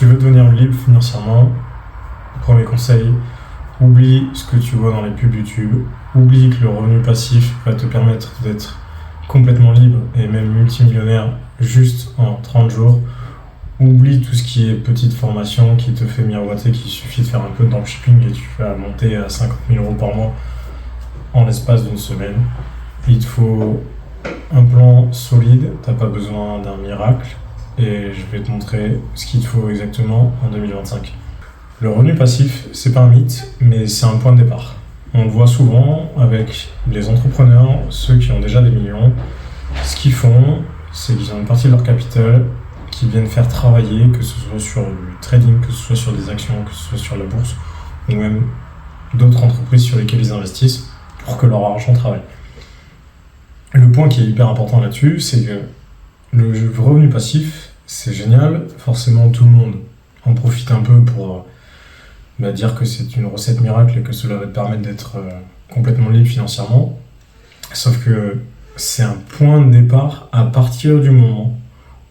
Tu veux devenir libre financièrement, premier conseil, oublie ce que tu vois dans les pubs YouTube, oublie que le revenu passif va te permettre d'être complètement libre et même multimillionnaire juste en 30 jours. Oublie tout ce qui est petite formation qui te fait miroiter qu'il suffit de faire un peu de dropshipping et tu vas monter à 50 000 euros par mois en l'espace d'une semaine. Il te faut un plan solide, t'as pas besoin d'un miracle et je vais te montrer ce qu'il te faut exactement en 2025. Le revenu passif, c'est pas un mythe, mais c'est un point de départ. On le voit souvent avec les entrepreneurs, ceux qui ont déjà des millions. Ce qu'ils font, c'est qu'ils ont une partie de leur capital qu'ils viennent faire travailler, que ce soit sur du trading, que ce soit sur des actions, que ce soit sur la bourse, ou même d'autres entreprises sur lesquelles ils investissent pour que leur argent travaille. Le point qui est hyper important là-dessus, c'est que le revenu passif, c'est génial. Forcément, tout le monde en profite un peu pour dire que c'est une recette miracle et que cela va te permettre d'être complètement libre financièrement. Sauf que c'est un point de départ à partir du moment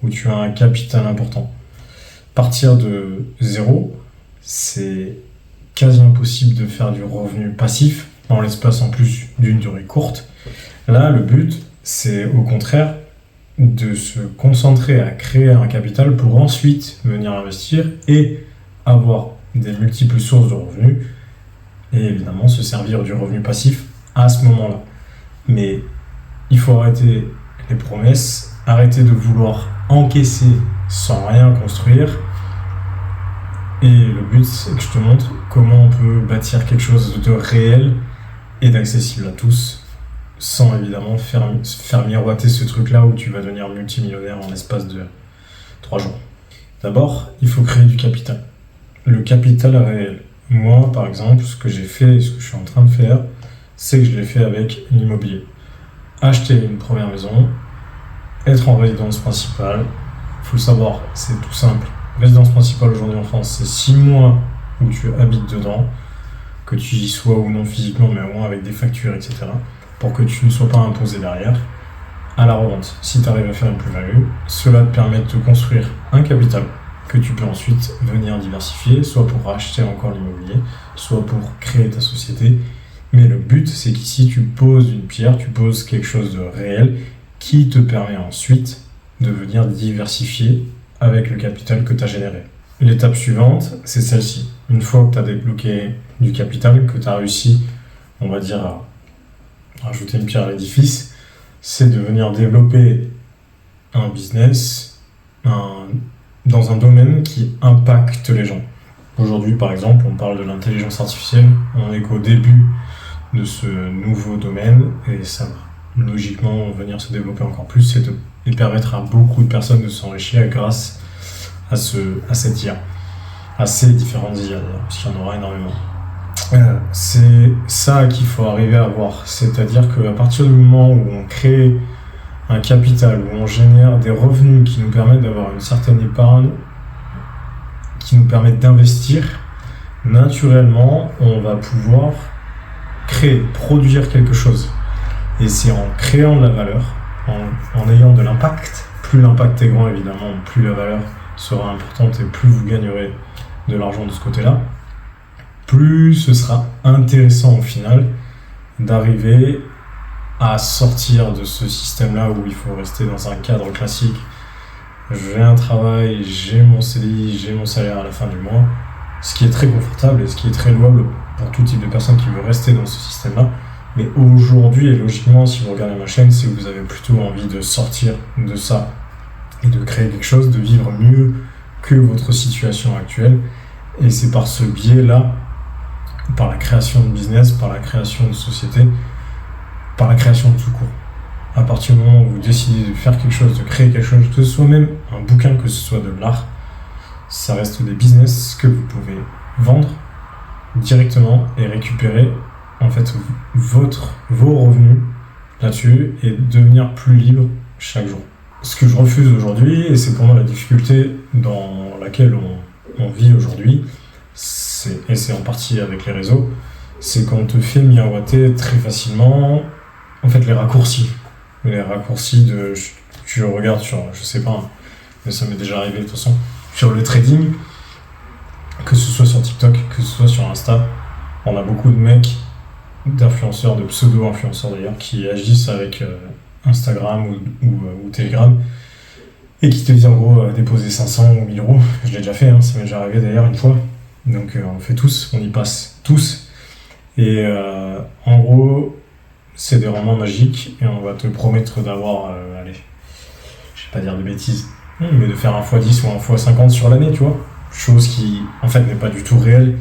où tu as un capital important. Partir de zéro, c'est quasi impossible de faire du revenu passif en l'espace en plus d'une durée courte. Là, le but, c'est au contraire de se concentrer à créer un capital pour ensuite venir investir et avoir des multiples sources de revenus et évidemment se servir du revenu passif à ce moment-là. Mais il faut arrêter les promesses, arrêter de vouloir encaisser sans rien construire. Et le but, c'est que je te montre comment on peut bâtir quelque chose de réel et d'accessible à tous, sans évidemment faire miroiter ce truc-là où tu vas devenir multimillionnaire en l'espace de 3 jours. D'abord, il faut créer du capital. Le capital réel. Moi, par exemple, ce que j'ai fait et ce que je suis en train de faire, c'est que je l'ai fait avec l'immobilier. Acheter une première maison, être en résidence principale, il faut le savoir, c'est tout simple. Résidence principale aujourd'hui en France, c'est 6 mois où tu habites dedans, que tu y sois ou non physiquement, mais au moins avec des factures, etc. Pour que tu ne sois pas imposé derrière. À la revente, si tu arrives à faire une plus-value, cela te permet de te construire un capital que tu peux ensuite venir diversifier, soit pour racheter encore l'immobilier, soit pour créer ta société. Mais le but, c'est qu'ici, tu poses une pierre, tu poses quelque chose de réel qui te permet ensuite de venir diversifier avec le capital que tu as généré. L'étape suivante, c'est celle-ci. Une fois que tu as débloqué du capital, que tu as réussi, on va dire, à rajouter une pierre à l'édifice, c'est de venir développer un business dans un domaine qui impacte les gens. Aujourd'hui, par exemple, on parle de l'intelligence artificielle. On n'est qu'au début de ce nouveau domaine et ça va logiquement venir se développer encore plus et permettre à beaucoup de personnes de s'enrichir grâce à cette IA, à ces différentes IA d'ailleurs, parce qu'il y en aura énormément. C'est ça qu'il faut arriver à voir, c'est-à-dire qu'à partir du moment où on crée un capital, où on génère des revenus qui nous permettent d'avoir une certaine épargne, qui nous permettent d'investir, naturellement, on va pouvoir produire quelque chose. Et c'est en créant de la valeur, en ayant de l'impact, plus l'impact est grand évidemment, plus la valeur sera importante et plus vous gagnerez de l'argent de ce côté-là, plus ce sera intéressant au final d'arriver à sortir de ce système-là où il faut rester dans un cadre classique. J'ai un travail, j'ai mon CDI, j'ai mon salaire à la fin du mois, ce qui est très confortable et ce qui est très louable pour tout type de personne qui veut rester dans ce système-là. Mais aujourd'hui, et logiquement, si vous regardez ma chaîne, c'est que vous avez plutôt envie de sortir de ça et de créer quelque chose, de vivre mieux que votre situation actuelle. Et c'est par ce biais-là, par la création de business, par la création de société, par la création de tout court. À partir du moment où vous décidez de faire quelque chose, de créer quelque chose, que ce soit même un bouquin, que ce soit de l'art, ça reste des business que vous pouvez vendre directement et récupérer en fait vos revenus là-dessus et devenir plus libre chaque jour. Ce que je refuse aujourd'hui, et c'est pour moi la difficulté dans laquelle on vit aujourd'hui, et c'est en partie avec les réseaux, c'est qu'on te fait miroiter très facilement en fait les raccourcis tu regardes sur, je sais pas, mais ça m'est déjà arrivé de toute façon, sur le trading, que ce soit sur TikTok, que ce soit sur Insta, on a beaucoup de mecs, d'influenceurs, de pseudo-influenceurs d'ailleurs, qui agissent avec Instagram ou Telegram et qui te disent en gros déposer 500 ou 1000 euros. Je l'ai déjà fait, ça m'est déjà arrivé d'ailleurs une fois. Donc on le fait tous, on y passe tous. Et en gros, c'est des romans magiques et on va te promettre d'avoir, allez, je vais pas dire de bêtises, mais de faire un x10 ou un x50 sur l'année, tu vois. Chose qui, en fait, n'est pas du tout réelle.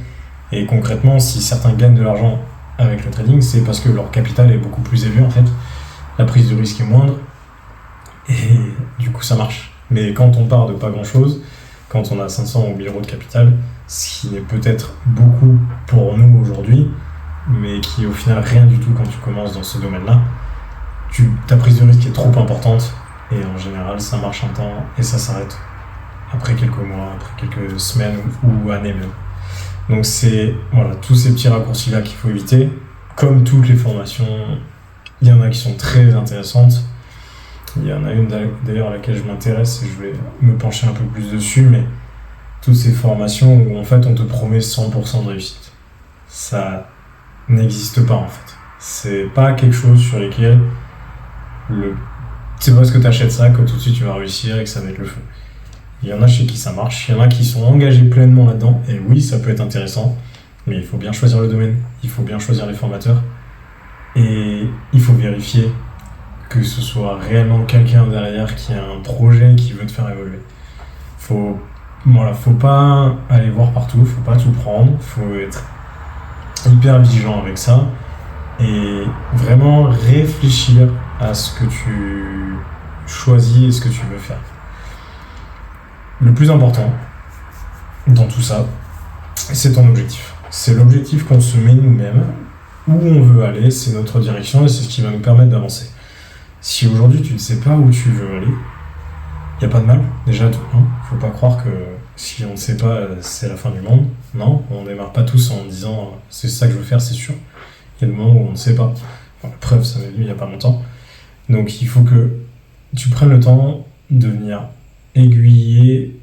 Et concrètement, si certains gagnent de l'argent avec le trading, c'est parce que leur capital est beaucoup plus élevé, en fait. La prise de risque est moindre. Et du coup, ça marche. Mais quand on part de pas grand-chose, quand on a 500 ou 1000 euros de capital, ce qui n'est peut-être beaucoup pour nous aujourd'hui, mais qui est au final rien du tout quand tu commences dans ce domaine-là, ta prise de risque est trop importante. Et en général, ça marche un temps et ça s'arrête après quelques mois, après quelques semaines ou années même. Donc c'est tous ces petits raccourcis-là qu'il faut éviter. Comme toutes les formations, il y en a qui sont très intéressantes. Il y en a une d'ailleurs à laquelle je m'intéresse et je vais me pencher un peu plus dessus, mais toutes ces formations où en fait on te promet 100% de réussite. Ça n'existe pas en fait. C'est pas quelque chose sur lequel c'est parce que tu achètes ça que tout de suite tu vas réussir et que ça va être le feu. Il y en a chez qui ça marche, il y en a qui sont engagés pleinement là-dedans, et oui, ça peut être intéressant, mais il faut bien choisir le domaine, il faut bien choisir les formateurs, et il faut vérifier que ce soit réellement quelqu'un derrière qui a un projet qui veut te faire évoluer. Faut pas aller voir partout, faut pas tout prendre, faut être hyper vigilant avec ça, et vraiment réfléchir à ce que tu choisis et ce que tu veux faire. Le plus important dans tout ça, c'est ton objectif. C'est l'objectif qu'on se met nous-mêmes, où on veut aller, c'est notre direction et c'est ce qui va nous permettre d'avancer. Si aujourd'hui tu ne sais pas où tu veux aller, il n'y a pas de mal, déjà, faut pas croire que si on ne sait pas, c'est la fin du monde. Non, on ne démarre pas tous en disant c'est ça que je veux faire, c'est sûr. Il y a des moments où on ne sait pas. La preuve, ça m'est venu il n'y a pas longtemps. Donc il faut que tu prennes le temps de venir aiguiller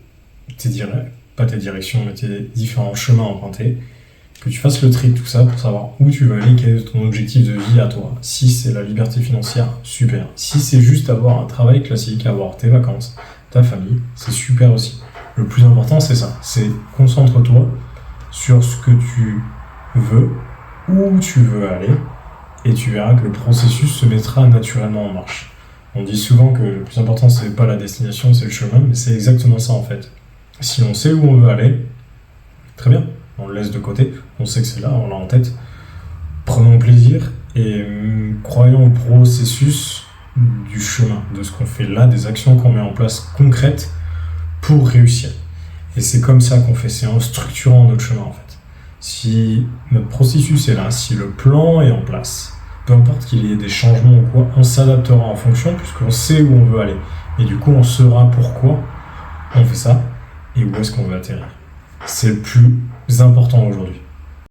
pas tes directions, mais tes différents chemins empruntés, que tu fasses le tri de tout ça pour savoir où tu veux aller, quel est ton objectif de vie à toi. Si c'est la liberté financière, super. Si c'est juste avoir un travail classique, avoir tes vacances, ta famille, c'est super aussi. Le plus important, c'est ça. C'est concentre-toi sur ce que tu veux, où tu veux aller, et tu verras que le processus se mettra naturellement en marche. On dit souvent que le plus important, c'est pas la destination, c'est le chemin, mais c'est exactement ça en fait. Si on sait où on veut aller, très bien, on le laisse de côté, on sait que c'est là, on l'a en tête. Prenons plaisir et croyons au processus du chemin, de ce qu'on fait là, des actions qu'on met en place concrètes pour réussir. Et c'est comme ça qu'on fait, c'est en structurant notre chemin en fait. Si notre processus est là, si le plan est en place, peu importe qu'il y ait des changements ou quoi, on s'adaptera en fonction puisqu'on sait où on veut aller. Et du coup, on saura pourquoi on fait ça et où est-ce qu'on veut atterrir. C'est le plus important aujourd'hui.